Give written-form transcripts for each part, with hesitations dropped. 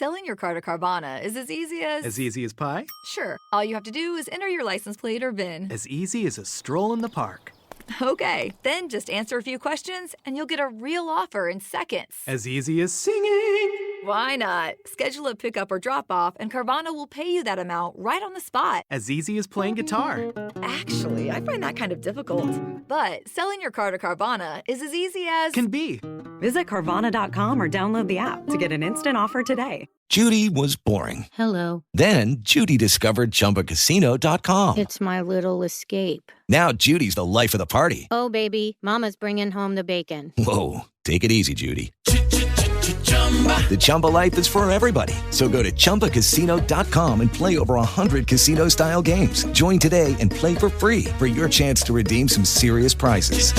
Selling your car to Carvana is as easy as... As easy as pie? Sure. All you have to do is enter your license plate or VIN. As easy as a stroll in the park. Okay, then just answer a few questions and you'll get a real offer in seconds. As easy as singing. Why not? Schedule a pickup or drop-off and Carvana will pay you that amount right on the spot. As easy as playing guitar. Actually, I find that kind of difficult. But selling your car to Carvana is as easy as... Can be. Visit Carvana.com or download the app to get an instant offer today. Judy was boring. Hello. Then Judy discovered ChumbaCasino.com. It's my little escape. Now Judy's the life of the party. Oh, baby, mama's bringing home the bacon. Whoa, take it easy, Judy. The Chumba life is for everybody. So go to ChumbaCasino.com and play over 100 casino-style games. Join today and play for free for your chance to redeem some serious prizes.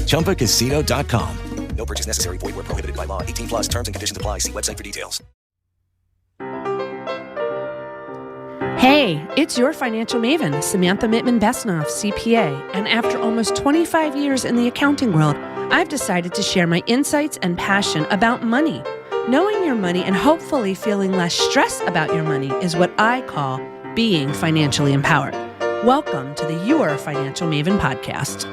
ChumbaCasino.com. No purchase necessary. Void where prohibited by law. 18 plus terms and conditions apply. See website for details. Hey, it's your financial maven, Samantha Mittman-Besnoff, CPA. And after almost 25 years in the accounting world, I've decided to share my insights and passion about money. Knowing your money and hopefully feeling less stress about your money is what I call being financially empowered. Welcome to the Your Financial Maven podcast.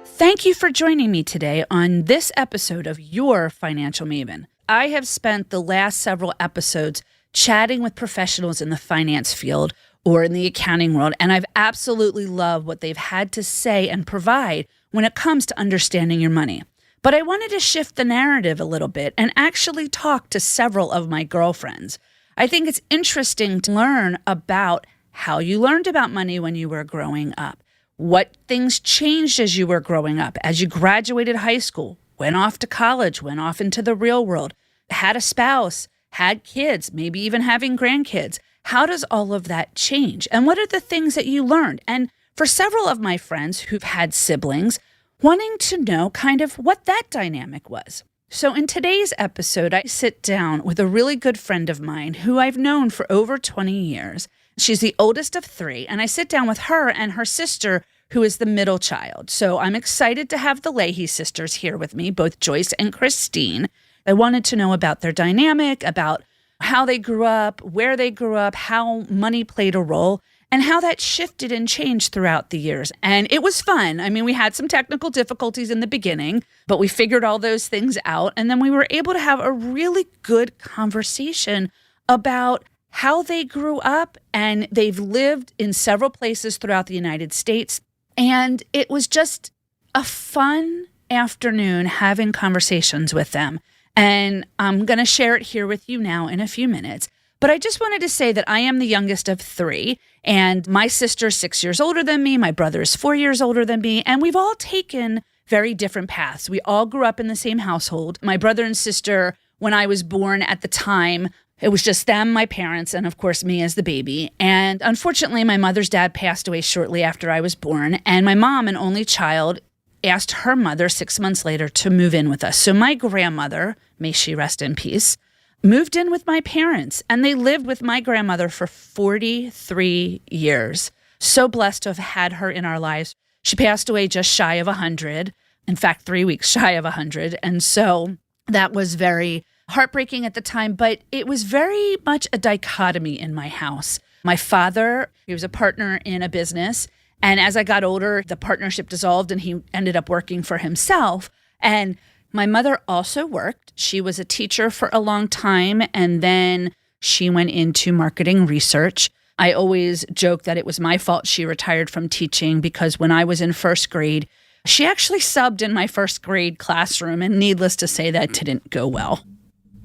Thank you for joining me today on this episode of Your Financial Maven. I have spent the last several episodes chatting with professionals in the finance field or in the accounting world, and I've absolutely loved what they've had to say and provide when it comes to understanding your money. But I wanted to shift the narrative a little bit and actually talk to several of my girlfriends. I think it's interesting to learn about how you learned about money when you were growing up. What things changed as you were growing up, as you graduated high school, went off to college, went off into the real world, had a spouse, had kids, maybe even having grandkids. How does all of that change? And what are the things that you learned? And for several of my friends who've had siblings, wanting to know kind of what that dynamic was. So in today's episode, I sit down with a really good friend of mine who I've known for over 20 years. She's the oldest of three, and I sit down with her and her sister, who is the middle child. So I'm excited to have the Leahy Sisters here with me, both Joyce and Christine. I wanted to know about their dynamic, about how they grew up, where they grew up, how money played a role, and how that shifted and changed throughout the years. And it was fun. I mean, we had some technical difficulties in the beginning, but we figured all those things out. And then we were able to have a really good conversation about how they grew up, and they've lived in several places throughout the United States. And it was just a fun afternoon having conversations with them. And I'm going to share it here with you now in a few minutes. But I just wanted to say that I am the youngest of three, and my sister's 6 years older than me. My brother is 4 years older than me, and we've all taken very different paths. We all grew up in the same household. My brother and sister, when I was born at the time, it was just them, my parents, and of course me as the baby. And unfortunately, my mother's dad passed away shortly after I was born, and my mom, an only child, asked her mother 6 months later to move in with us. So my grandmother, may she rest in peace, moved in with my parents, and they lived with my grandmother for 43 years. So blessed to have had her in our lives. She passed away just shy of 100, in fact, 3 weeks shy of 100. And so that was very heartbreaking at the time, but it was very much a dichotomy in my house. My father, he was a partner in a business, and as I got older, the partnership dissolved and he ended up working for himself. And my mother also worked. She was a teacher for a long time, and then she went into marketing research. I always joke that it was my fault she retired from teaching, because when I was in first grade, she actually subbed in my first grade classroom, and needless to say, that didn't go well.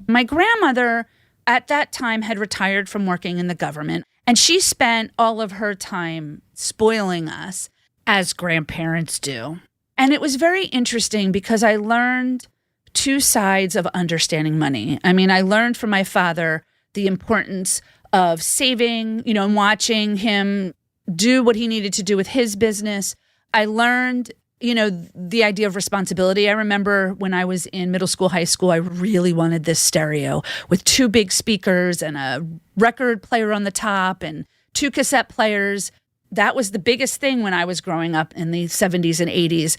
My grandmother at that time had retired from working in the government, and she spent all of her time spoiling us, as grandparents do. And it was very interesting because I learned two sides of understanding money. I mean, I learned from my father the importance of saving, and watching him do what he needed to do with his business. I learned the idea of responsibility. I remember when I was in middle school, high school, I really wanted this stereo with two big speakers and a record player on the top and two cassette players. That was the biggest thing when I was growing up in the 70s and 80s.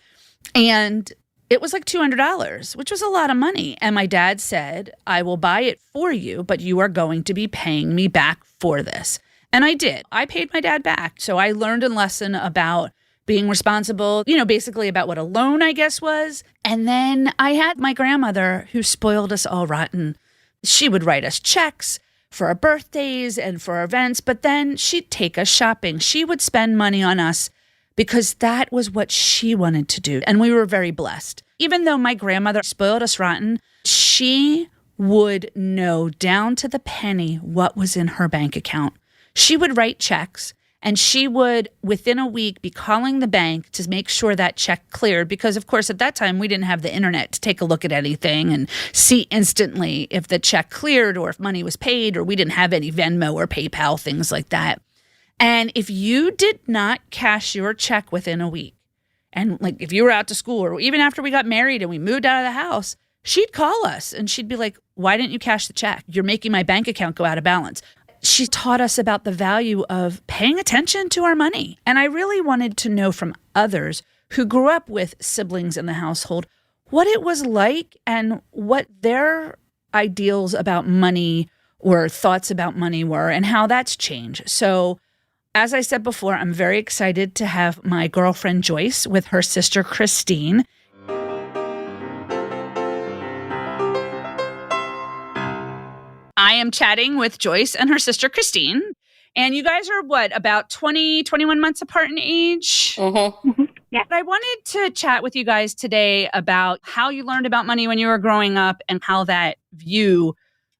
And it was like $200, which was a lot of money. And my dad said, I will buy it for you, but you are going to be paying me back for this. And I did. I paid my dad back. So I learned a lesson about being responsible, basically about what a loan, I guess, was. And then I had my grandmother who spoiled us all rotten. She would write us checks for our birthdays and for our events, but then she'd take us shopping. She would spend money on us because that was what she wanted to do. And we were very blessed. Even though my grandmother spoiled us rotten, she would know down to the penny what was in her bank account. She would write checks, and she would, within a week, be calling the bank to make sure that check cleared. Because, of course, at that time, we didn't have the internet to take a look at anything and see instantly if the check cleared or if money was paid, or we didn't have any Venmo or PayPal, things like that. And if you did not cash your check within a week, and like if you were out to school or even after we got married and we moved out of the house, she'd call us and she'd be like, why didn't you cash the check? You're making my bank account go out of balance. She taught us about the value of paying attention to our money. And I really wanted to know from others who grew up with siblings in the household what it was like and what their ideals about money or thoughts about money were and how that's changed. So as I said before, I'm very excited to have my girlfriend Joyce with her sister Christine. I am chatting with Joyce and her sister Christine. And you guys are about 20, 21 months apart in age? Mm-hmm. Yeah. I wanted to chat with you guys today about how you learned about money when you were growing up and how that view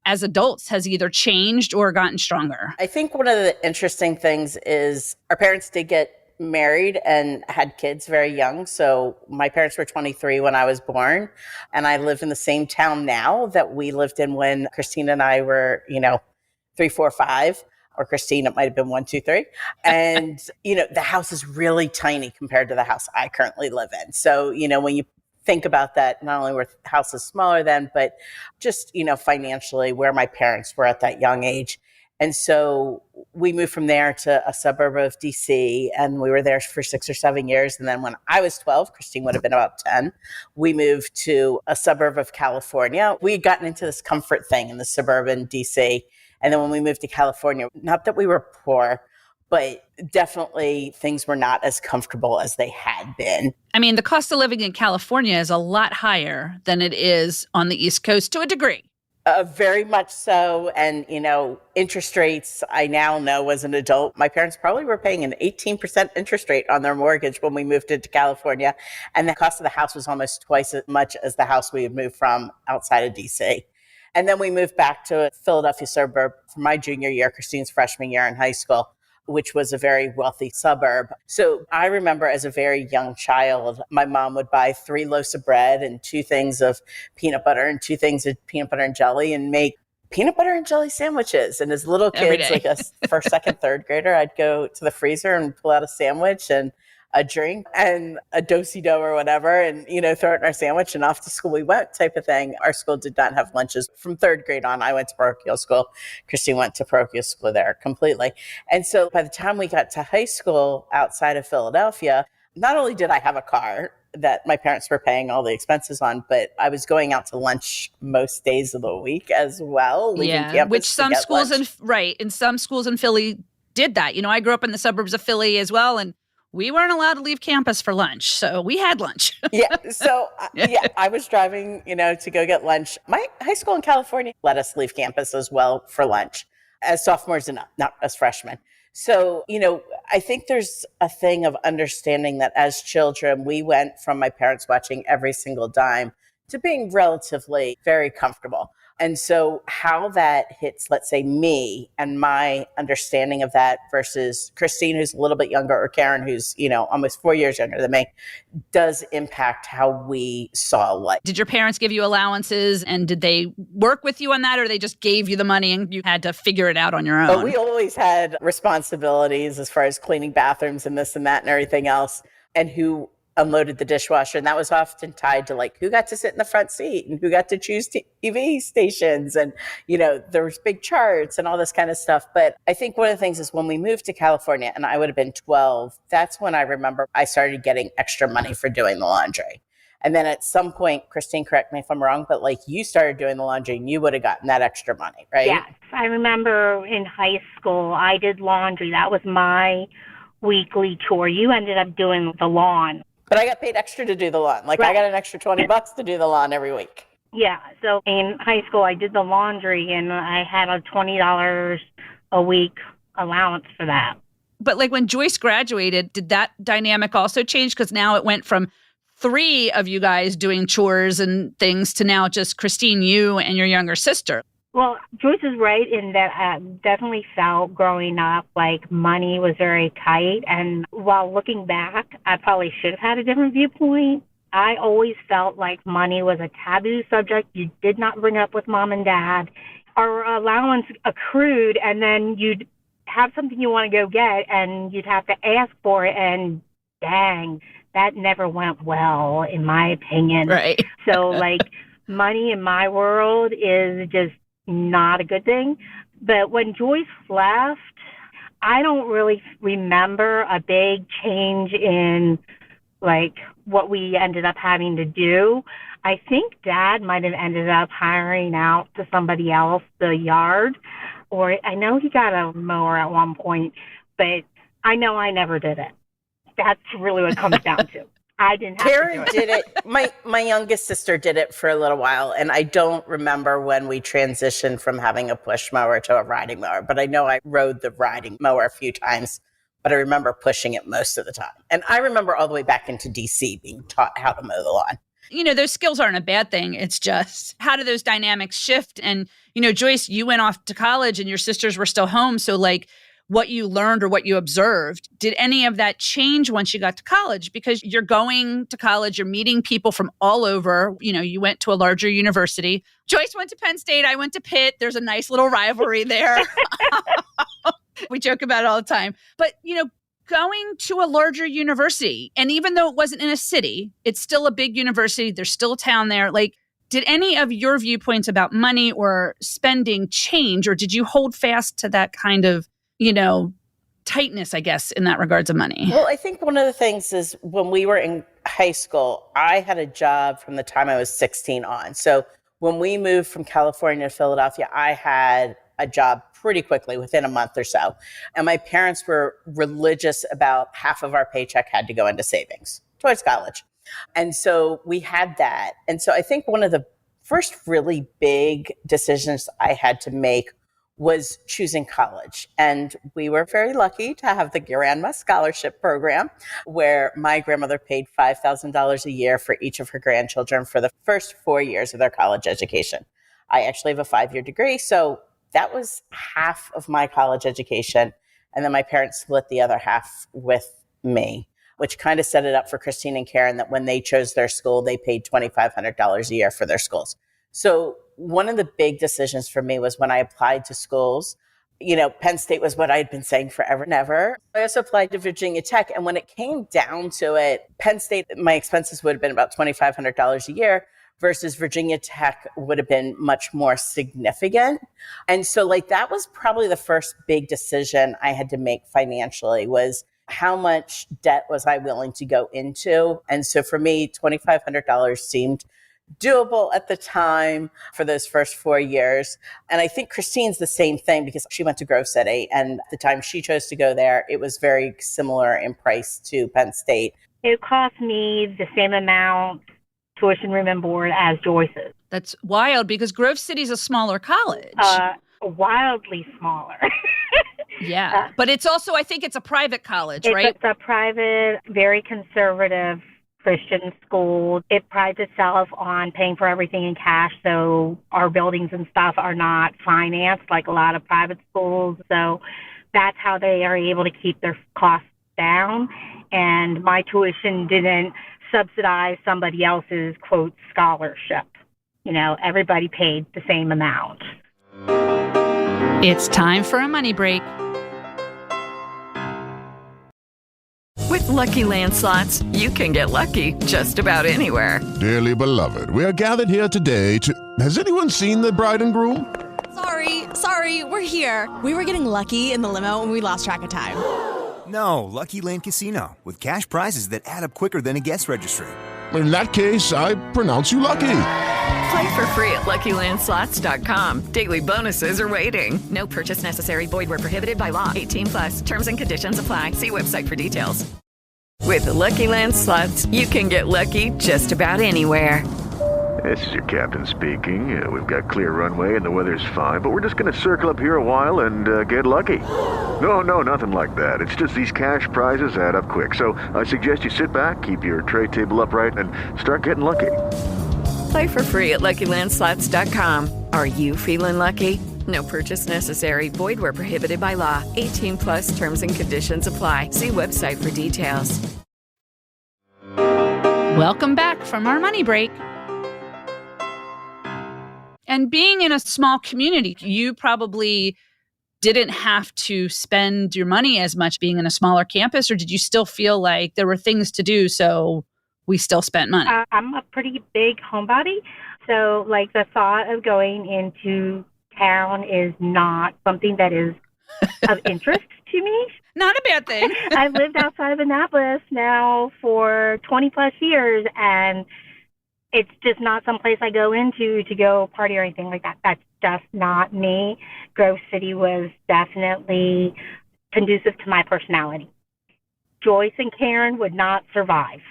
as adults has either changed or gotten stronger. I think one of the interesting things is our parents did get married and had kids very young. So my parents were 23 when I was born, and I live in the same town now that we lived in when Christine and I were, 3, 4, 5, or Christine, it might have been 1, 2, 3. And, the house is really tiny compared to the house I currently live in. So, when you think about that, not only were houses smaller then, but just, financially where my parents were at that young age. And so we moved from there to a suburb of DC, and we were there for 6 or 7 years. And then when I was 12, Christine would have been about 10, we moved to a suburb of California. We had gotten into this comfort thing in the suburban DC. And then when we moved to California, not that we were poor, but definitely things were not as comfortable as they had been. I mean, the cost of living in California is a lot higher than it is on the East Coast to a degree. Very much so. And, interest rates, I now know as an adult, my parents probably were paying an 18% interest rate on their mortgage when we moved into California. And the cost of the house was almost twice as much as the house we had moved from outside of DC. And then we moved back to a Philadelphia suburb for my junior year, Christine's freshman year in high school, which was a very wealthy suburb. So I remember as a very young child, my mom would buy 3 loaves of bread and 2 things of peanut butter and 2 things of peanut butter and jelly and make peanut butter and jelly sandwiches. And as little kids, like a first, second, third grader, I'd go to the freezer and pull out a sandwich and a drink and a do-si-do or whatever, and, throw it in our sandwich and off to school we went type of thing. Our school did not have lunches from 3rd grade on. I went to parochial school. Christine went to parochial school there completely. And so by the time we got to high school outside of Philadelphia, not only did I have a car that my parents were paying all the expenses on, but I was going out to lunch most days of the week as well. Yeah, which some schools in some schools in Philly did that. I grew up in the suburbs of Philly as well, and we weren't allowed to leave campus for lunch, so we had lunch. Yeah, so I was driving, to go get lunch. My high school in California let us leave campus as well for lunch as sophomores and not as freshmen. So, I think there's a thing of understanding that as children, we went from my parents watching every single dime to being relatively very comfortable. And so how that hits, let's say, me and my understanding of that versus Christine, who's a little bit younger, or Karen, who's, almost 4 years younger than me, does impact how we saw life. Did your parents give you allowances, and did they work with you on that, or they just gave you the money and you had to figure it out on your own? But we always had responsibilities as far as cleaning bathrooms and this and that and everything else. And who unloaded the dishwasher. And that was often tied to like who got to sit in the front seat and who got to choose TV stations. And, there was big charts and all this kind of stuff. But I think one of the things is when we moved to California and I would have been 12, that's when I remember I started getting extra money for doing the laundry. And then at some point, Christine, correct me if I'm wrong, but like you started doing the laundry and you would have gotten that extra money, right? Yes. I remember in high school, I did laundry. That was my weekly chore. You ended up doing the lawn. But I got paid extra to do the lawn. Like, right. I got an extra $20 to do the lawn every week. Yeah. So in high school, I did the laundry and I had a $20 a week allowance for that. But like when Joyce graduated, did that dynamic also change? Because now it went from 3 of you guys doing chores and things to now just Christine, you and your younger sister. Well, Joyce is right in that I definitely felt growing up like money was very tight. And while looking back, I probably should have had a different viewpoint. I always felt like money was a taboo subject. You did not bring up with mom and dad. Our allowance accrued, and then you'd have something you want to go get, and you'd have to ask for it. And dang, that never went well, in my opinion. Right. So, like, money in my world is just not a good thing. But when Joyce left, I don't really remember a big change in, like, what we ended up having to do. I think Dad might have ended up hiring out to somebody else the yard, or I know he got a mower at one point, but I know I never did it. That's really what it comes down to. I didn't have Karen to do it. did it. My youngest sister did it for a little while, and I don't remember when we transitioned from having a push mower to a riding mower, but I know I rode the riding mower a few times, but I remember pushing it most of the time. And I remember all the way back into DC being taught how to mow the lawn. Those skills aren't a bad thing. It's just how do those dynamics shift? And, Joyce, you went off to college and your sisters were still home. So like what you learned or what you observed, did any of that change once you got to college? Because you're going to college, you're meeting people from all over. You went to a larger university. Joyce went to Penn State. I went to Pitt. There's a nice little rivalry there. We joke about it all the time. But, going to a larger university, and even though it wasn't in a city, it's still a big university. There's still a town there. Like, did any of your viewpoints about money or spending change, or did you hold fast to that kind of, tightness, I guess, in that regards of money? Well, I think one of the things is when we were in high school, I had a job from the time I was 16 on. So when we moved from California to Philadelphia, I had a job pretty quickly within a month or so. And my parents were religious about half of our paycheck had to go into savings towards college. And so we had that. And so I think one of the first really big decisions I had to make was choosing college. And we were very lucky to have the Grandma Scholarship Program, where my grandmother paid $5,000 a year for each of her grandchildren for the first 4 years of their college education. I actually have a 5-year degree, so that was half of my college education. And then my parents split the other half with me, which kind of set it up for Christine and Karen that when they chose their school, they paid $2,500 a year for their schools. So one of the big decisions for me was when I applied to schools, Penn State was what I'd been saying forever and ever. I also applied to Virginia Tech. And when it came down to it, Penn State, my expenses would have been about $2,500 a year versus Virginia Tech would have been much more significant. And so that was probably the first big decision I had to make financially was how much debt was I willing to go into? And so for me, $2,500 seemed doable at the time for those first 4 years. And I think Christine's the same thing because she went to Grove City. And at the time she chose to go there, it was very similar in price to Penn State. It cost me the same amount tuition, room, and board as Joyce's. That's wild because Grove City's a smaller college. Wildly smaller. Yeah. But it's also, I think it's a private college, right? It's a private, very conservative Christian school. It prides itself on paying for everything in cash. So our buildings and stuff are not financed like a lot of private schools. So that's how they are able to keep their costs down. And my tuition didn't subsidize somebody else's, quote, scholarship. Everybody paid the same amount. It's time for a money break. With With Lucky Land Slots, you can get lucky just about anywhere. Dearly beloved, we are gathered here today to... Has anyone seen the bride and groom? Sorry, we're here. We were getting lucky in the limo and we lost track of time. No, Lucky Land Casino, with cash prizes that add up quicker than a guest registry. In that case, I pronounce you lucky. Play for free at LuckyLandSlots.com. Daily bonuses are waiting. No purchase necessary. Void where prohibited by law. 18+. Terms and conditions apply. See website for details. With the Lucky Land Slots, you can get lucky just about anywhere. This is your captain speaking. We've got clear runway and the weather's fine, but we're just going to circle up here a while and get lucky. No, nothing like that. It's just these cash prizes add up quick. So I suggest you sit back, keep your tray table upright, and start getting lucky. Play for free at LuckyLandSlots.com. Are you feeling lucky? No purchase necessary. Void where prohibited by law. 18+ terms and conditions apply. See website for details. Welcome back from our money break. And being in a small community, you probably didn't have to spend your money as much being in a smaller campus, or did you still feel like there were things to do, so we still spent money? I'm a pretty big homebody, so like the thought of going into town is not something that is of interest to me. Not a bad thing. I've lived outside of Annapolis now for 20 plus years, and it's just not someplace I go into to go party or anything like that. That's just not me. Grove City was definitely conducive to my personality. Joyce and Karen would not survive.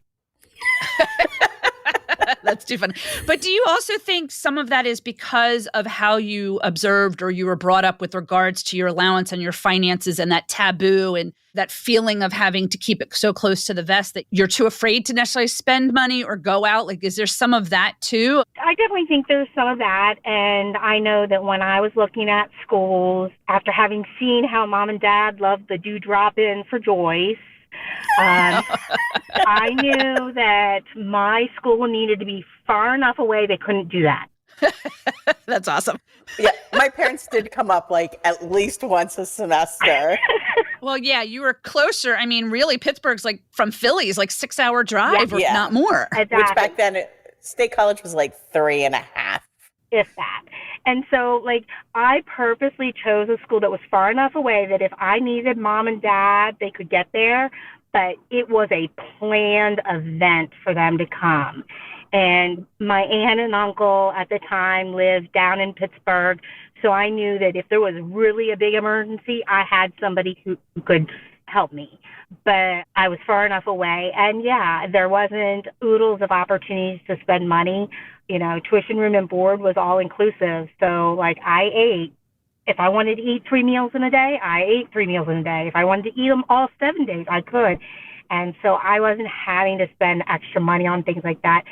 That's too funny. But do you also think some of that is because of how you observed or you were brought up with regards to your allowance and your finances and that taboo and that feeling of having to keep it so close to the vest that you're too afraid to necessarily spend money or go out? Like, is there some of that too? I definitely think there's some of that. And I know that when I was looking at schools, after having seen how mom and dad loved the dewdrop-in for Joyce, I knew that my school needed to be far enough away they couldn't do that. That's awesome. Yeah, my parents did come up like at least once a semester. Well, yeah, you were closer. I mean, really, Pittsburgh's like from Philly's like 6-hour drive, or not more. Exactly. Which back then, State College was like 3.5. If that. And so, like, I purposely chose a school that was far enough away that if I needed mom and dad, they could get there. But it was a planned event for them to come. And my aunt and uncle at the time lived down in Pittsburgh. So I knew that if there was really a big emergency, I had somebody who could help me. But I was far enough away. And yeah, there wasn't oodles of opportunities to spend money. You know, tuition, room, and board was all inclusive. So, like, I ate. If I wanted to eat 3 meals in a day, I ate 3 meals in a day. If I wanted to eat them all 7 days, I could. And so I wasn't having to spend extra money on things like that.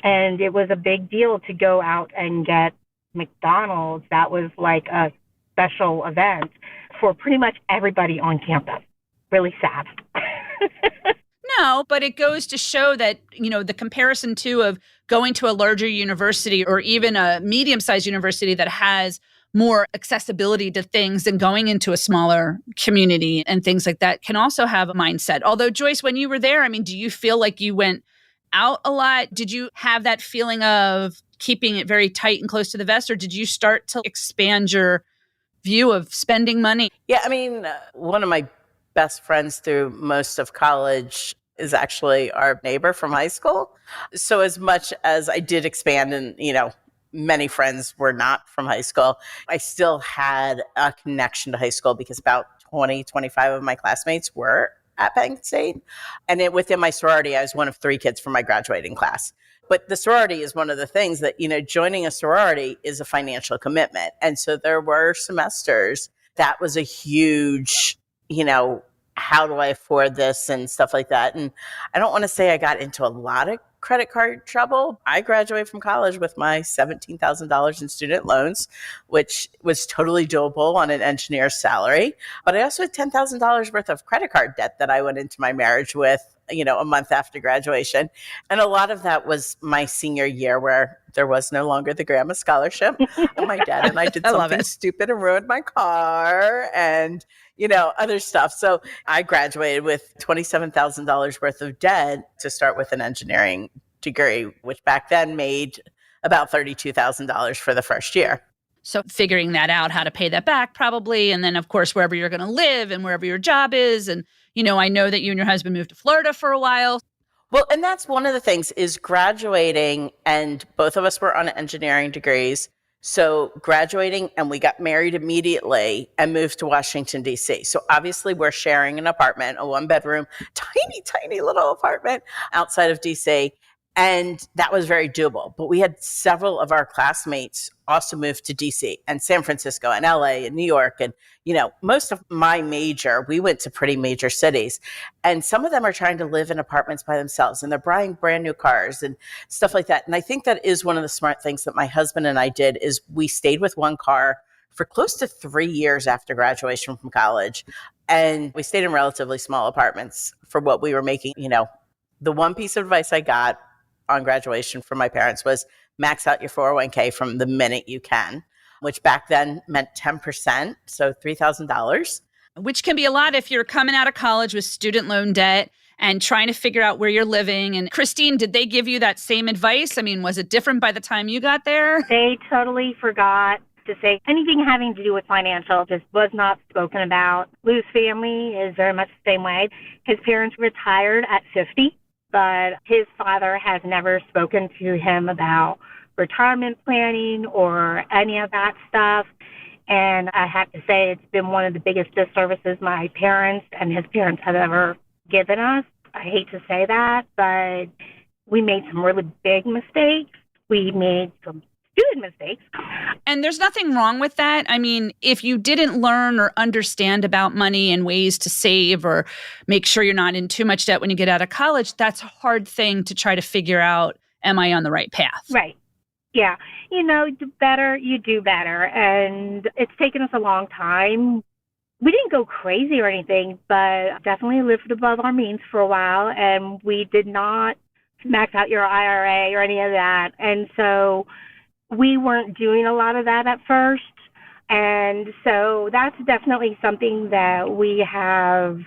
And it was a big deal to go out and get McDonald's. That was like a special event for pretty much everybody on campus. Really sad. No, but it goes to show that, you know, the comparison too of going to a larger university or even a medium-sized university that has more accessibility to things and going into a smaller community and things like that can also have a mindset. Although, Joyce, when you were there, I mean, do you feel like you went out a lot? Did you have that feeling of keeping it very tight and close to the vest, or did you start to expand your view of spending money? Yeah, I mean, one of my best friends through most of college is actually our neighbor from high school. So as much as I did expand and, you know, many friends were not from high school, I still had a connection to high school because about 20, 25 of my classmates were at Penn State. And within my sorority, I was one of 3 kids from my graduating class. But the sorority is one of the things that, you know, joining a sorority is a financial commitment. And so there were semesters that was a huge, you know, how do I afford this and stuff like that. And I don't want to say I got into a lot of credit card trouble. I graduated from college with my $17,000 in student loans, which was totally doable on an engineer's salary. But I also had $10,000 worth of credit card debt that I went into my marriage with a month after graduation. And a lot of that was my senior year where there was no longer the grandma scholarship. My dad and I did something stupid and ruined my car and, other stuff. So I graduated with $27,000 worth of debt to start with an engineering degree, which back then made about $32,000 for the first year. So figuring that out, how to pay that back probably. And then, of course, wherever you're going to live and wherever your job is. And, I know that you and your husband moved to Florida for a while. Well, and that's one of the things is graduating, and both of us were on engineering degrees. So graduating, and we got married immediately and moved to Washington, D.C. So obviously we're sharing an apartment, a 1-bedroom, tiny, tiny little apartment outside of D.C. And that was very doable. But we had several of our classmates also moved to DC and San Francisco and LA and New York. And, most of my major, we went to pretty major cities. And some of them are trying to live in apartments by themselves and they're buying brand new cars and stuff like that. And I think that is one of the smart things that my husband and I did is we stayed with one car for close to 3 years after graduation from college. And we stayed in relatively small apartments for what we were making. The one piece of advice I got on graduation from my parents was max out your 401k from the minute you can, which back then meant 10%, so $3,000. Which can be a lot if you're coming out of college with student loan debt and trying to figure out where you're living. And Christine, did they give you that same advice? I mean, was it different by the time you got there? They totally forgot to say anything having to do with financial, just was not spoken about. Lou's family is very much the same way. His parents retired at 50. But his father has never spoken to him about retirement planning or any of that stuff. And I have to say it's been one of the biggest disservices my parents and his parents have ever given us. I hate to say that, but we made some really big mistakes. We made some stupid mistakes. And there's nothing wrong with that. I mean, if you didn't learn or understand about money and ways to save or make sure you're not in too much debt when you get out of college, that's a hard thing to try to figure out, am I on the right path? Right. Yeah. Do better, you do better. And it's taken us a long time. We didn't go crazy or anything, but definitely lived above our means for a while. And we did not max out your IRA or any of that. And so we weren't doing a lot of that at first. And so that's definitely something that we have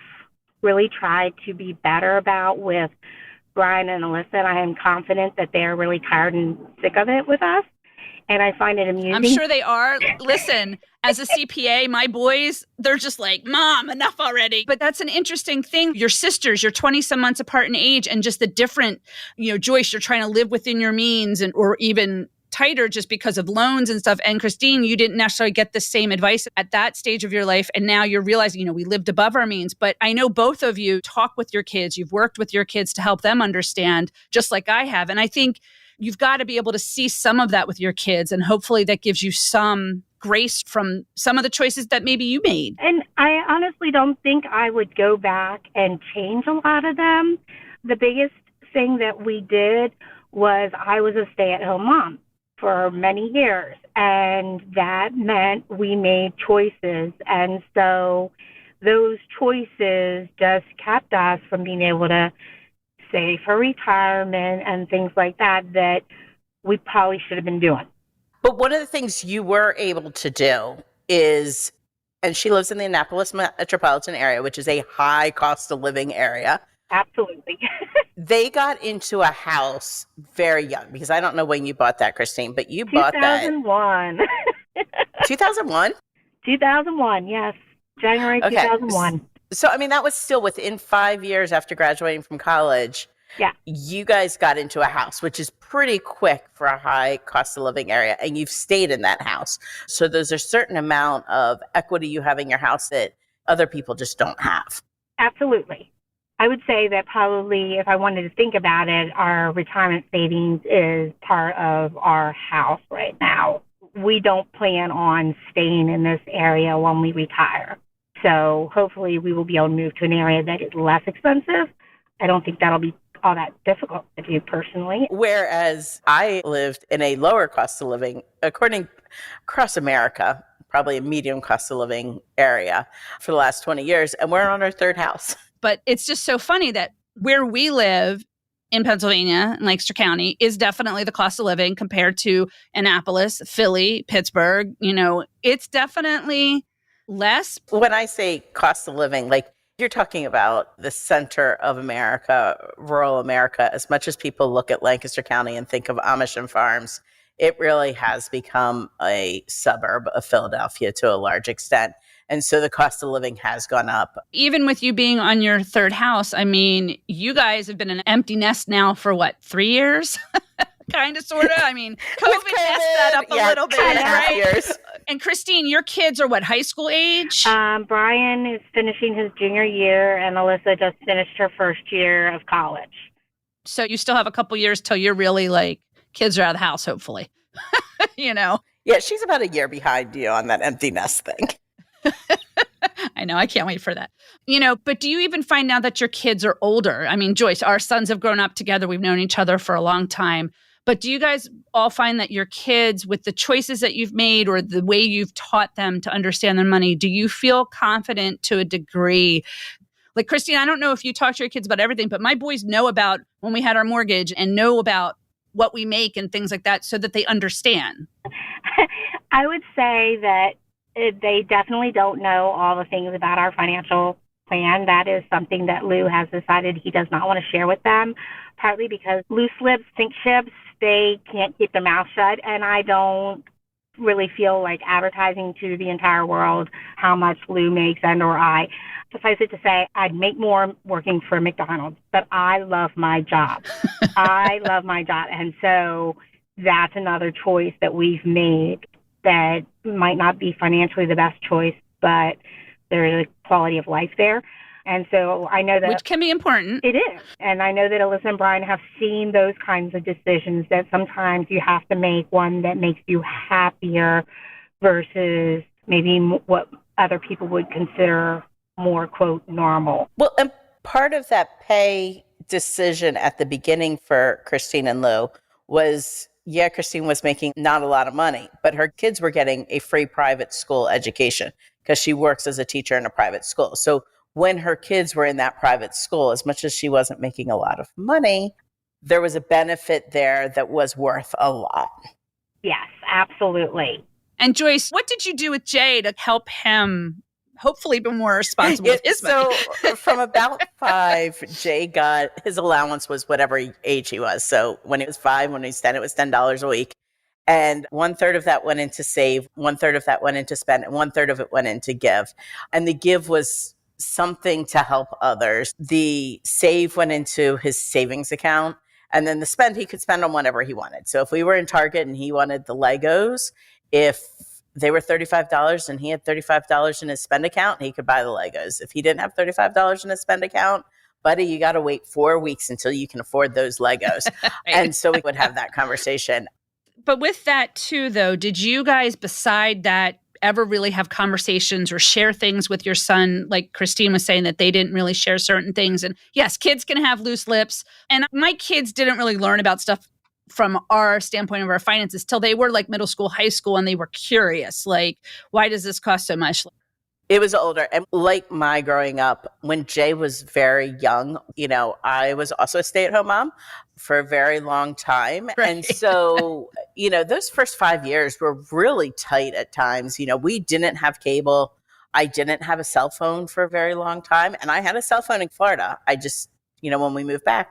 really tried to be better about with Brian and Alyssa. And I am confident that they're really tired and sick of it with us. And I find it amusing. I'm sure they are. Listen, as a CPA, my boys, they're just like, Mom, enough already. But that's an interesting thing. Your sisters, you're 20 some months apart in age, and just the different, Joyce, you're trying to live within your means or even tighter just because of loans and stuff. And Christine, you didn't necessarily get the same advice at that stage of your life. And now you're realizing, we lived above our means. But I know both of you talk with your kids. You've worked with your kids to help them understand, just like I have. And I think you've got to be able to see some of that with your kids. And hopefully that gives you some grace from some of the choices that maybe you made. And I honestly don't think I would go back and change a lot of them. The biggest thing that we did was I was a stay-at-home mom for many years, and that meant we made choices. And so those choices just kept us from being able to save for retirement and things like that we probably should have been doing. But one of the things you were able to do is, and she lives in the Annapolis metropolitan area, which is a high cost of living area. Absolutely. They got into a house very young, because I don't know when you bought that, Christine, but you bought that. 2001. 2001? 2001, yes. January 2001. So, I mean, that was still within 5 years after graduating from college. Yeah. You guys got into a house, which is pretty quick for a high cost of living area, and you've stayed in that house. So there's a certain amount of equity you have in your house that other people just don't have. Absolutely. I would say that probably, if I wanted to think about it, our retirement savings is part of our house right now. We don't plan on staying in this area when we retire. So hopefully we will be able to move to an area that is less expensive. I don't think that'll be all that difficult to do personally. Whereas I lived in a lower cost of living, across America, probably a medium cost of living area for the last 20 years, and we're on our third house. But it's just so funny that where we live in Pennsylvania, in Lancaster County, is definitely the cost of living compared to Annapolis, Philly, Pittsburgh. It's definitely less. When I say cost of living, like you're talking about the center of America, rural America, as much as people look at Lancaster County and think of Amish and farms, it really has become a suburb of Philadelphia to a large extent. And so the cost of living has gone up. Even with you being on your third house, I mean, you guys have been an empty nest now for 3 years? Kind of, sort of. I mean, COVID messed that up a little bit, right? Years. And Christine, your kids are high school age? Brian is finishing his junior year, and Alyssa just finished her first year of college. So you still have a couple years till you're really kids are out of the house, hopefully. Yeah, she's about a year behind you on that empty nest thing. I know. I can't wait for that. But do you even find now that your kids are older? I mean, Joyce, our sons have grown up together. We've known each other for a long time. But do you guys all find that your kids, with the choices that you've made or the way you've taught them to understand their money, do you feel confident to a degree? Like, Christine, I don't know if you talk to your kids about everything, but my boys know about when we had our mortgage and know about what we make and things like that so that they understand. I would say that they definitely don't know all the things about our financial plan. That is something that Lou has decided he does not want to share with them, partly because loose lips sink ships. They can't keep their mouth shut, and I don't really feel like advertising to the entire world how much Lou makes and or I. Suffice it to say, I'd make more working for McDonald's, but I love my job. I love my job, and so that's another choice that we've made that might not be financially the best choice, but there's a quality of life there. And so I know that... Which can be important. It is. And I know that Alyssa and Brian have seen those kinds of decisions, that sometimes you have to make one that makes you happier versus maybe what other people would consider more, quote, normal. Well, and part of that pay decision at the beginning for Christine and Lou was, Christine was making not a lot of money, but her kids were getting a free private school education because she works as a teacher in a private school. So when her kids were in that private school, as much as she wasn't making a lot of money, there was a benefit there that was worth a lot. Yes, absolutely. And Joyce, what did you do with Jay to help him hopefully be more responsible with his money? So from about 5, Jay got, his allowance was whatever age he was. So when he was 5, when he was 10, it was $10 a week. And 1/3 of that went into save, 1/3 of that went into spend, and 1/3 of it went into give. And the give was something to help others. The save went into his savings account, and then the spend he could spend on whatever he wanted. So if we were in Target and he wanted the Legos, if they were $35 and he had $35 in his spend account, he could buy the Legos. If he didn't have $35 in his spend account, buddy, you got to wait 4 weeks until you can afford those Legos. Right. And so we would have that conversation. But with that too, though, did you guys, beside that, ever really have conversations or share things with your son? Like Christine was saying that they didn't really share certain things. And yes, kids can have loose lips. And my kids didn't really learn about stuff from our standpoint of our finances till they were middle school, high school, and they were curious. Why does this cost so much? It was older. And like my growing up, when Jay was very young, I was also a stay-at-home mom for a very long time. Right. And so, those first 5 years were really tight at times. We didn't have cable. I didn't have a cell phone for a very long time. And I had a cell phone in Florida. I just, when we moved back,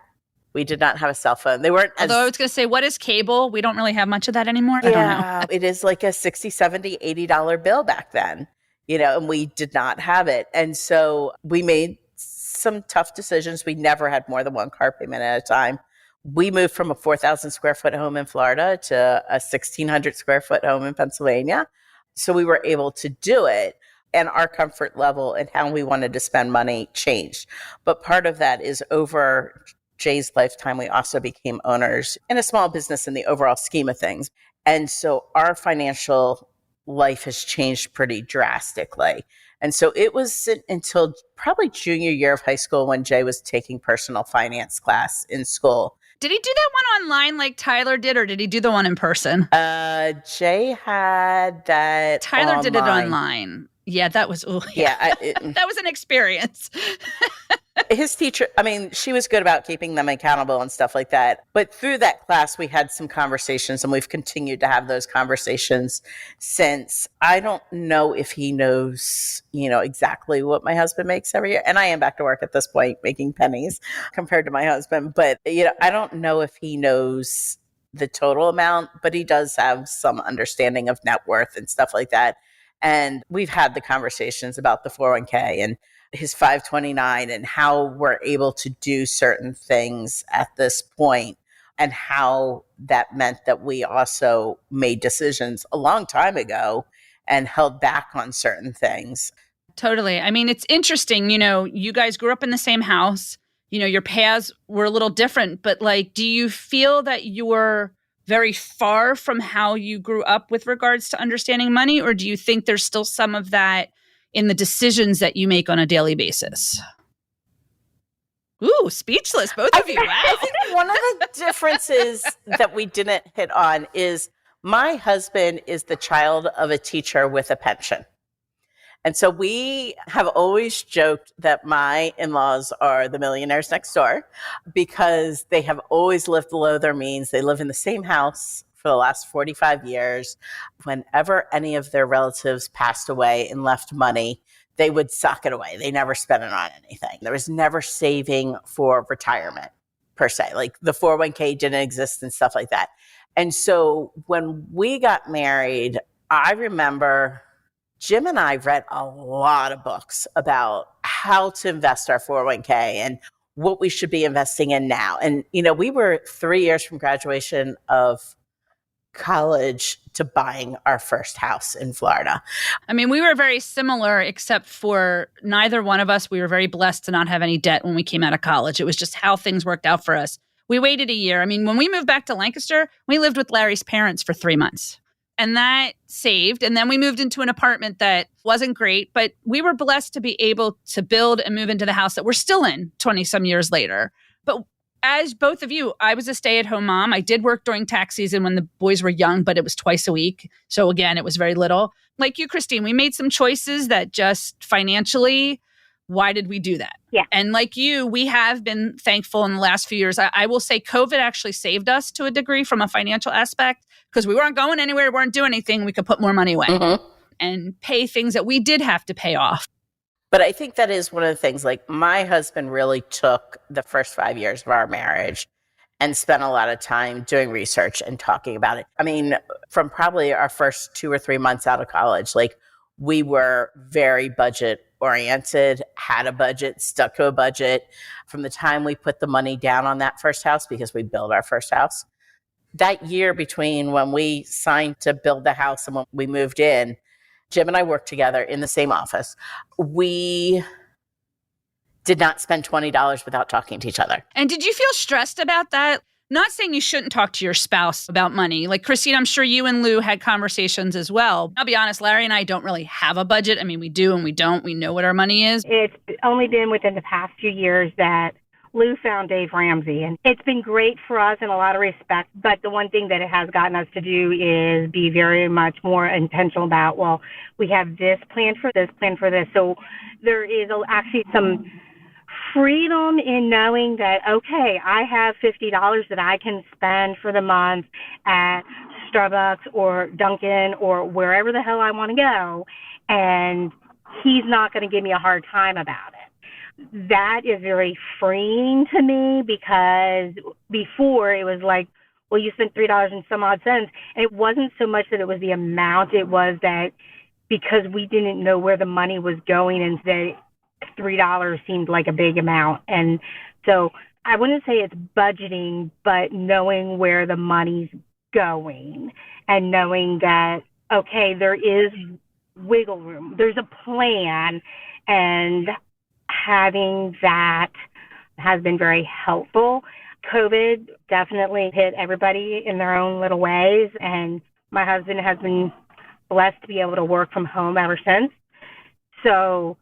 we did not have a cell phone. They weren't. Although I was going to say, what is cable? We don't really have much of that anymore. I don't know. It is like a $60, $70, $80 bill back then. And we did not have it. And so we made some tough decisions. We never had more than one car payment at a time. We moved from a 4,000 square foot home in Florida to a 1,600 square foot home in Pennsylvania. So we were able to do it. And our comfort level and how we wanted to spend money changed. But part of that is over Jay's lifetime, we also became owners in a small business in the overall scheme of things. And so our financial life has changed pretty drastically. And so it was until probably junior year of high school when Jay was taking personal finance class in school. Did he do that one online like Tyler did, or did he do the one in person? Jay had that Tyler online. did it online. Yeah, that was, that was an experience. His teacher, I mean, she was good about keeping them accountable and stuff like that. But through that class, we had some conversations, and we've continued to have those conversations since. I don't know if he knows, exactly what my husband makes every year. And I am back to work at this point, making pennies compared to my husband. But, I don't know if he knows the total amount, but he does have some understanding of net worth and stuff like that. And we've had the conversations about the 401k and his 529 and how we're able to do certain things at this point, and how that meant that we also made decisions a long time ago and held back on certain things. Totally. I mean, it's interesting, you guys grew up in the same house, your paths were a little different, but do you feel that you're very far from how you grew up with regards to understanding money? Or do you think there's still some of that in the decisions that you make on a daily basis? Ooh, speechless, both of you. Wow. I think one of the differences that we didn't hit on is my husband is the child of a teacher with a pension. And so we have always joked that my in-laws are the millionaires next door because they have always lived below their means. They live in the same house for the last 45 years. Whenever any of their relatives passed away and left money, they would sock it away. They never spent it on anything. There was never saving for retirement per se. Like the 401k didn't exist and stuff like that. And so when we got married, I remember Jim and I read a lot of books about how to invest our 401k and what we should be investing in now. And, we were 3 years from graduation of college to buying our first house in Florida. I mean, we were very similar, except for neither one of us. We were very blessed to not have any debt when we came out of college. It was just how things worked out for us. We waited a year. I mean, when we moved back to Lancaster, we lived with Larry's parents for 3 months. And that saved. And then we moved into an apartment that wasn't great, but we were blessed to be able to build and move into the house that we're still in 20 some years later. But as both of you, I was a stay-at-home mom. I did work during tax season when the boys were young, but it was twice a week. So again, it was very little. Like you, Christine, we made some choices that just financially, why did we do that? Yeah. And like you, we have been thankful in the last few years. I will say COVID actually saved us to a degree from a financial aspect because we weren't going anywhere, we weren't doing anything. We could put more money away and pay things that we did have to pay off. But I think that is one of the things, like my husband really took the first 5 years of our marriage and spent a lot of time doing research and talking about it. I mean, from probably our first 2 or 3 months out of college, we were very budget oriented, had a budget, stuck to a budget. From the time we put the money down on that first house, because we built our first house, that year between when we signed to build the house and when we moved in, Jim and I worked together in the same office. We did not spend $20 without talking to each other. And did you feel stressed about that? Not saying you shouldn't talk to your spouse about money. Like Christine, I'm sure you and Lou had conversations as well. I'll be honest, Larry and I don't really have a budget. I mean, we do and we don't. We know what our money is. It's only been within the past few years that Lou found Dave Ramsey, and it's been great for us in a lot of respects. But the one thing that it has gotten us to do is be very much more intentional about, well, we have this plan for this, plan for this. So there is actually some freedom in knowing that, okay, I have $50 that I can spend for the month at Starbucks or Dunkin' or wherever the hell I want to go, and he's not going to give me a hard time about it. That is very freeing to me, because before it was like, well, you spent $3 and some odd cents. And it wasn't so much that it was the amount. It was that because we didn't know where the money was going, and that $3 seemed like a big amount. And so I wouldn't say it's budgeting, but knowing where the money's going and knowing that, okay, there is wiggle room. There's a plan, and having that has been very helpful. COVID definitely hit everybody in their own little ways, and my husband has been blessed to be able to work from home ever since. So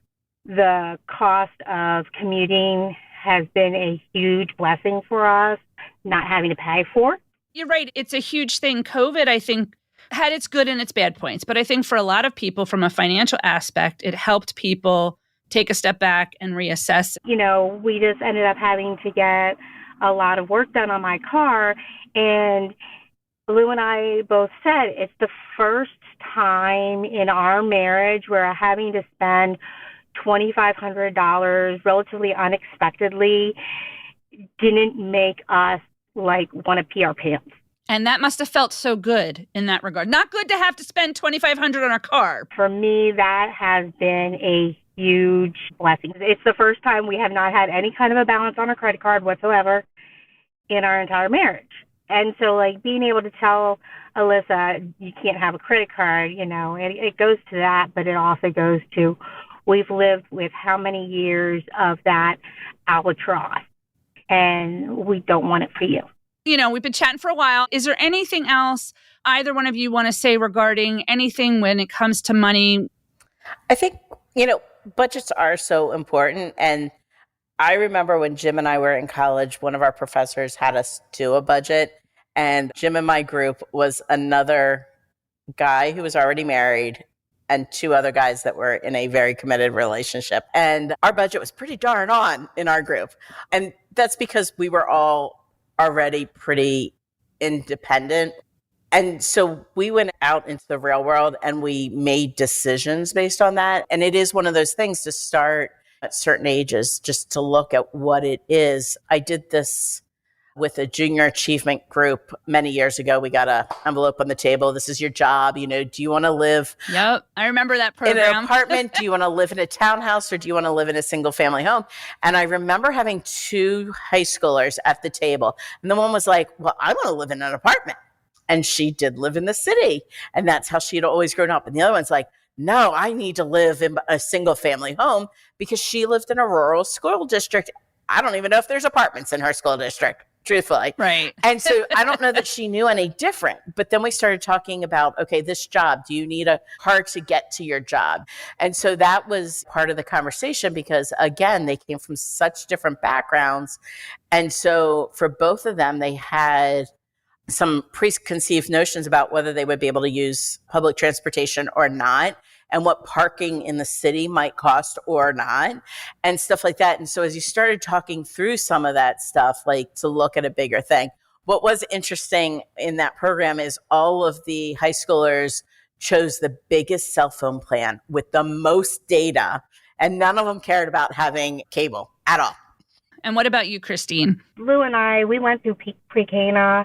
the cost of commuting has been a huge blessing for us, not having to pay for it. You're right. It's a huge thing. COVID, I think, had its good and its bad points. But I think for a lot of people, from a financial aspect, it helped people take a step back and reassess? We just ended up having to get a lot of work done on my car. And Lou and I both said it's the first time in our marriage where having to spend $2,500 relatively unexpectedly didn't make us want to pee our pants. And that must have felt so good in that regard. Not good to have to spend $2,500 on a car. For me, that has been a huge blessing. It's the first time we have not had any kind of a balance on a credit card whatsoever in our entire marriage. And so, being able to tell Alyssa, you can't have a credit card, it goes to that, but it also goes to we've lived with how many years of that albatross, and we don't want it for you. We've been chatting for a while. Is there anything else either one of you want to say regarding anything when it comes to money? I think, budgets are so important. And I remember when Jim and I were in college, one of our professors had us do a budget. And Jim in my group was another guy who was already married and two other guys that were in a very committed relationship. And our budget was pretty darn on in our group. And that's because we were all already pretty independent. And so we went out into the real world and we made decisions based on that. And it is one of those things to start at certain ages, just to look at what it is. I did this with a junior achievement group many years ago. We got an envelope on the table. This is your job. Do you want to live? Yep. I remember that program. In an apartment? Do you want to live in a townhouse or do you want to live in a single family home? And I remember having two high schoolers at the table. And the one was like, well, I want to live in an apartment. And she did live in the city. And that's how she had always grown up. And the other one's like, no, I need to live in a single family home because she lived in a rural school district. I don't even know if there's apartments in her school district. Truthfully. Right. And so I don't know that she knew any different. But then we started talking about, okay, this job, do you need a car to get to your job? And so that was part of the conversation because, again, they came from such different backgrounds. And so for both of them, they had some preconceived notions about whether they would be able to use public transportation or not, and what parking in the city might cost or not, and stuff like that. And so as you started talking through some of that stuff, to look at a bigger thing, what was interesting in that program is all of the high schoolers chose the biggest cell phone plan with the most data, and none of them cared about having cable at all. And what about you, Christine? Lou and I, we went through pre-Cana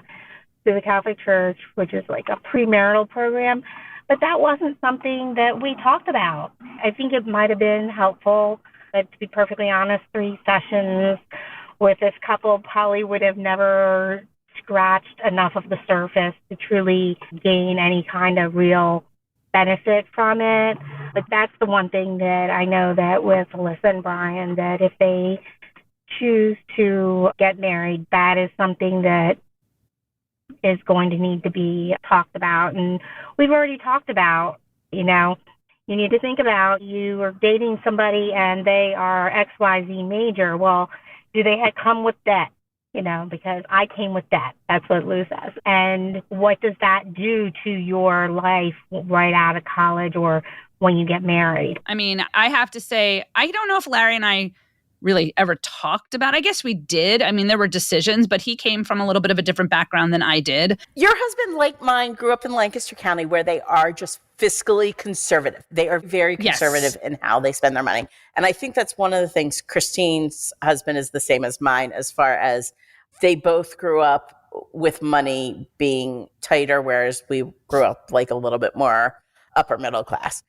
through the Catholic Church, which is a premarital program. But that wasn't something that we talked about. I think it might have been helpful, but to be perfectly honest, 3 sessions with this couple probably would have never scratched enough of the surface to truly gain any kind of real benefit from it. But that's the one thing that I know that with Alyssa and Brian, that if they choose to get married, that is something that is going to need to be talked about. And we've already talked about, you need to think about you are dating somebody and they are XYZ major. Well, do they come with debt? Because I came with debt. That's what Lou says. And what does that do to your life right out of college or when you get married? I mean, I have to say, I don't know if Larry and I really ever talked about. I guess we did. I mean, there were decisions, but he came from a little bit of a different background than I did. Your husband, like mine, grew up in Lancaster County where they are just fiscally conservative. They are very conservative in how they spend their money. And I think that's one of the things. Christine's husband is the same as mine as far as they both grew up with money being tighter, whereas we grew up a little bit more upper middle class.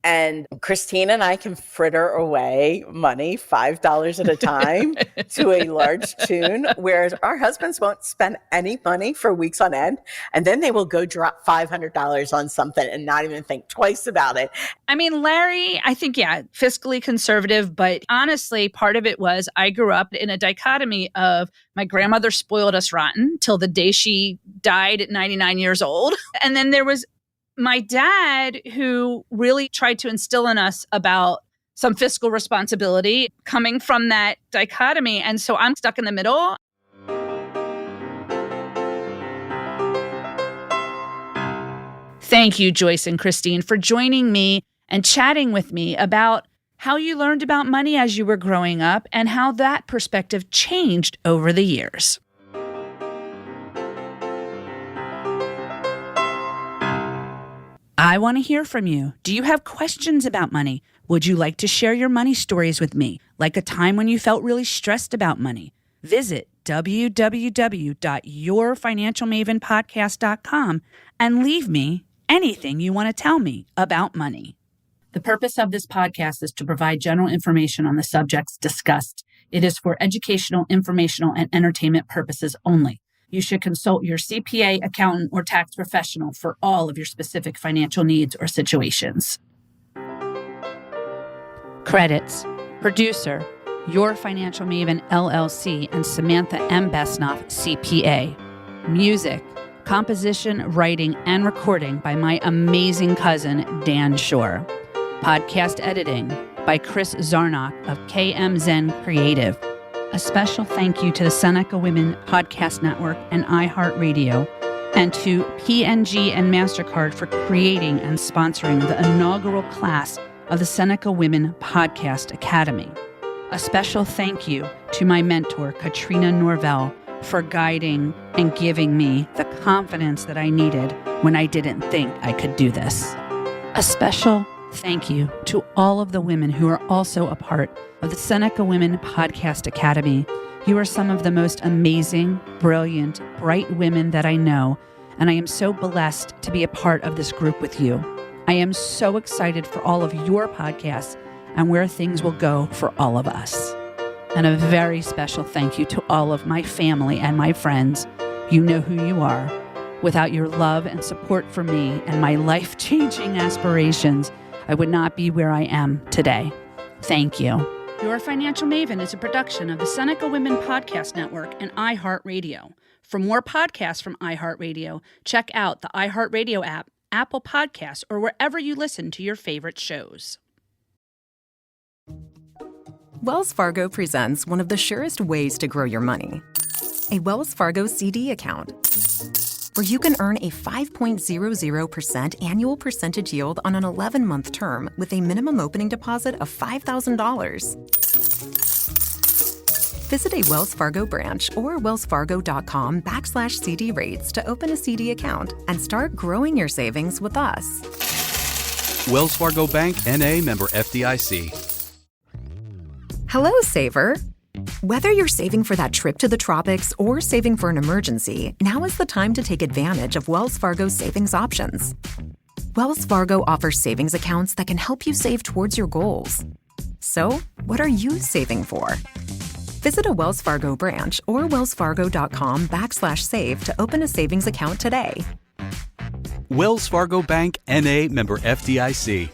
And Christine and I can fritter away money, $5 at a time, to a large tune, whereas our husbands won't spend any money for weeks on end. And then they will go drop $500 on something and not even think twice about it. I mean, Larry, I think, fiscally conservative. But honestly, part of it was I grew up in a dichotomy of my grandmother spoiled us rotten till the day she died at 99 years old. And then there was my dad, who really tried to instill in us about some fiscal responsibility coming from that dichotomy. And so I'm stuck in the middle. Thank you, Joyce and Christine, for joining me and chatting with me about how you learned about money as you were growing up, and how that perspective changed over the years. I want to hear from you. Do you have questions about money? Would you like to share your money stories with me, like a time when you felt really stressed about money? Visit www.yourfinancialmavenpodcast.com and leave me anything you want to tell me about money. The purpose of this podcast is to provide general information on the subjects discussed. It is for educational, informational, and entertainment purposes only. You should consult your CPA, accountant, or tax professional for all of your specific financial needs or situations. Credits: Producer, Your Financial Maven LLC and Samantha M. Besnoff, CPA. Music, composition, writing, and recording by my amazing cousin, Dan Shore. Podcast editing by Chris Zarnock of KM Zen Creative. A special thank you to the Seneca Women Podcast Network and iHeartRadio, and to P&G and MasterCard for creating and sponsoring the inaugural class of the Seneca Women Podcast Academy. A special thank you to my mentor, Katrina Norvell, for guiding and giving me the confidence that I needed when I didn't think I could do this. A special thank you to all of the women who are also a part of the Seneca Women Podcast Academy. You are some of the most amazing, brilliant, bright women that I know, and I am so blessed to be a part of this group with you. I am so excited for all of your podcasts and where things will go for all of us. And a very special thank you to all of my family and my friends. You know who you are. Without your love and support for me and my life-changing aspirations, I would not be where I am today. Thank you. Your Financial Maven is a production of the Seneca Women Podcast Network and iHeartRadio. For more podcasts from iHeartRadio, check out the iHeartRadio app, Apple Podcasts, or wherever you listen to your favorite shows. Wells Fargo presents one of the surest ways to grow your money. A Wells Fargo CD account, where you can earn a 5.00% annual percentage yield on an 11-month term with a minimum opening deposit of $5,000. Visit a Wells Fargo branch or wellsfargo.com/CD rates to open a CD account and start growing your savings with us. Wells Fargo Bank, N.A., member FDIC. Hello, saver. Whether you're saving for that trip to the tropics or saving for an emergency, now is the time to take advantage of Wells Fargo's savings options. Wells Fargo offers savings accounts that can help you save towards your goals. So, what are you saving for? Visit a Wells Fargo branch or wellsfargo.com/save to open a savings account today. Wells Fargo Bank, N.A., member FDIC.